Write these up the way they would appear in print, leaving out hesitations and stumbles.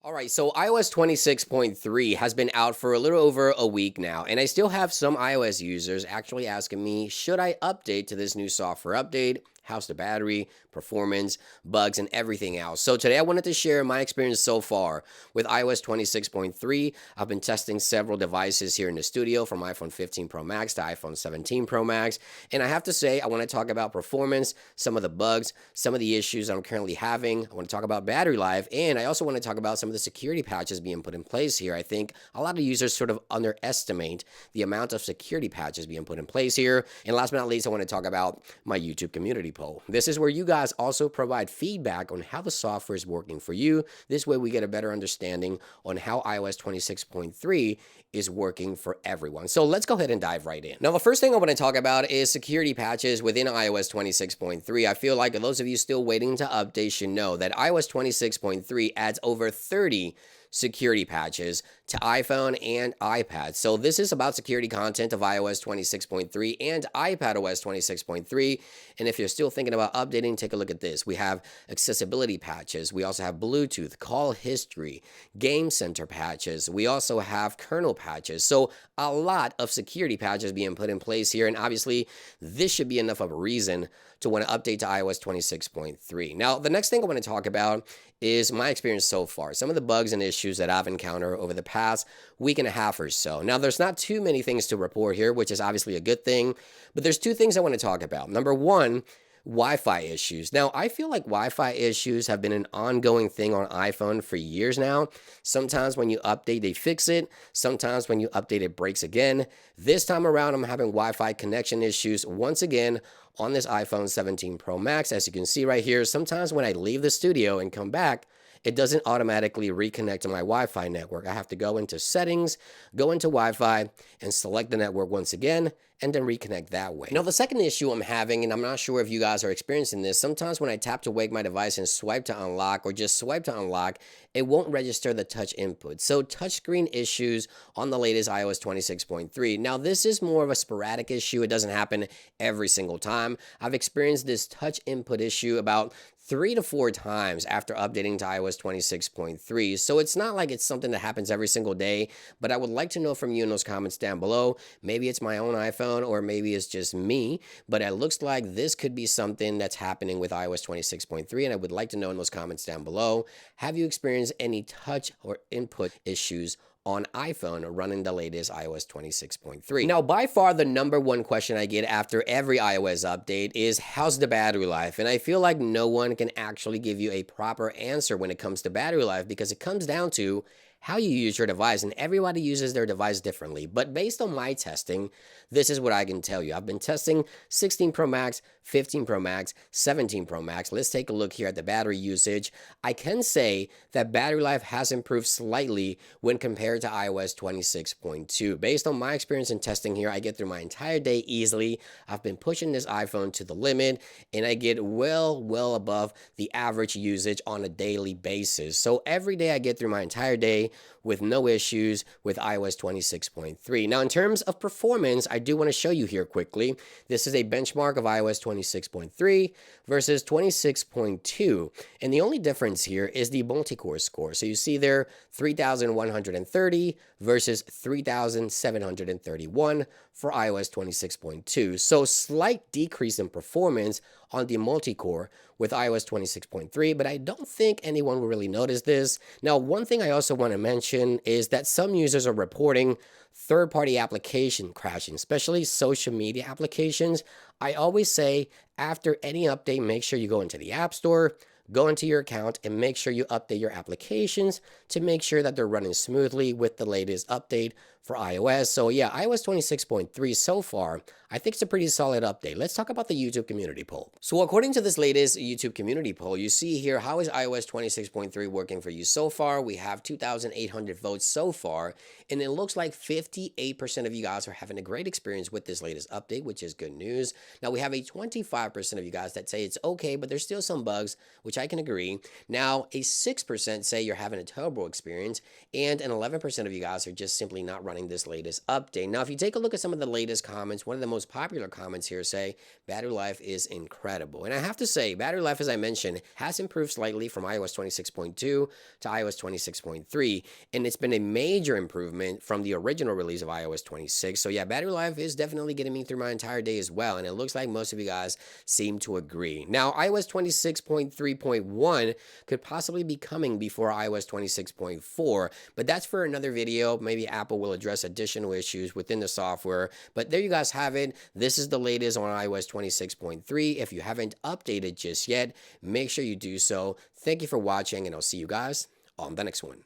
All right, so iOS 26.3 has been out for a little over a week now, and I still have some iOS users actually asking me, should I update to this new software update? How's the battery, performance, bugs, and everything else? So today I wanted to share my experience so far with iOS 26.3. I've been testing several devices here in the studio from iPhone 15 Pro Max to iPhone 17 Pro Max, and I have to say, I want to talk about performance, some of the bugs, some of the issues I'm currently having. I want to talk about battery life, and I also want to talk about some of the security patches being put in place here. I think a lot of users sort of underestimate the amount of security patches being put in place here. And last but not least, I want to talk about my YouTube community poll. This is where you guys also provide feedback on how the software is working for you. This way we get a better understanding on how iOS 26.3 is working for everyone. So let's go ahead and dive right in. Now, the first thing I want to talk about is security patches within iOS 26.3. I feel like those of you still waiting to update should know that iOS 26.3 adds over 30 security patches to iPhone and iPad. So this is about security content of iOS 26.3 and iPadOS 26.3. And if you're still thinking about updating, take a look at this. We have accessibility patches. We also have Bluetooth, call history, Game Center patches. We also have kernel patches. So a lot of security patches being put in place here. And obviously, this should be enough of a reason to want to update to iOS 26.3. Now, the next thing I want to talk about is my experience so far. Some of the bugs and issues that I've encountered over the past week and a half or so. Now, there's not too many things to report here, which is obviously a good thing, but there's two things I want to talk about. Number one, Wi-Fi issues. Now, I feel like Wi-Fi issues have been an ongoing thing on iPhone for years now. Sometimes when you update, they fix it. Sometimes when you update, it breaks again. This time around, I'm having Wi-Fi connection issues once again on this iPhone 17 Pro Max. As you can see right here, sometimes when I leave the studio and come back, it doesn't automatically reconnect to my Wi-Fi network. I have to go into settings, go into Wi-Fi, and select the network once again, and then reconnect that way. Now, the second issue I'm having, and I'm not sure if you guys are experiencing this, sometimes when I tap to wake my device and swipe to unlock, or just swipe to unlock, it won't register the touch input. So touchscreen issues on the latest iOS 26.3. Now, this is more of a sporadic issue. It doesn't happen every single time. I've experienced this touch input issue about 3 to 4 times after updating to iOS 26.3. So it's not like it's something that happens every single day, but I would like to know from you in those comments down below. Maybe it's my own iPhone or maybe it's just me, but it looks like this could be something that's happening with iOS 26.3, and I would like to know in those comments down below. Have you experienced any touch or input issues on iPhone running the latest iOS 26.3. Now, by far the number one question I get after every iOS update is, how's the battery life? And I feel like no one can actually give you a proper answer when it comes to battery life, because it comes down to how you use your device, and everybody uses their device differently. But based on my testing, this is what I can tell you. I've been testing 16 Pro Max, 15 Pro Max, 17 Pro Max. Let's take a look here at the battery usage. I can say that battery life has improved slightly when compared to iOS 26.2. Based on my experience in testing here, I get through my entire day easily. I've been pushing this iPhone to the limit, and I get well above the average usage on a daily basis. So every day I get through my entire day with no issues with iOS 26.3. Now, in terms of performance, I do want to show you here quickly. This is a benchmark of iOS 26.3 versus 26.2. And the only difference here is the multi-core score. So you see there 3,130 versus 3,731 for iOS 26.2. So slight decrease in performance on the multi-core with iOS 26.3, but I don't think anyone will really notice this. Now, one thing I also want to mention is that some users are reporting third-party application crashing, especially social media applications. I always say after any update, make sure you go into the App Store, go into your account, and make sure you update your applications to make sure that they're running smoothly with the latest update for iOS. So yeah, iOS 26.3 so far, I think it's a pretty solid update. Let's talk about the YouTube community poll. So according to this latest YouTube community poll, you see here, how is iOS 26.3 working for you so far? We have 2,800 votes so far, and it looks like 58% of you guys are having a great experience with this latest update, which is good news. Now we have a 25% of you guys that say it's okay, but there's still some bugs, which which I can agree. Now, a 6% say you're having a terrible experience, and an 11% of you guys are just simply not running this latest update. Now, if you take a look at some of the latest comments, one of the most popular comments here say, battery life is incredible. And I have to say, battery life, as I mentioned, has improved slightly from iOS 26.2 to iOS 26.3, and it's been a major improvement from the original release of iOS 26. So yeah, battery life is definitely getting me through my entire day as well, and it looks like most of you guys seem to agree. Now, iOS 26.3.1 could possibly be coming before iOS 26.4, but that's for another video. Maybe Apple will address additional issues within the software, but there you guys have it. This is the latest on iOS 26.3. If you haven't updated just yet, make sure you do so. Thank you for watching, and I'll see you guys on the next one.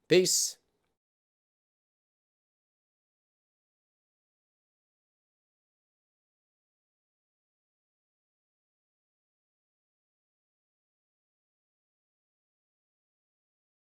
Peace.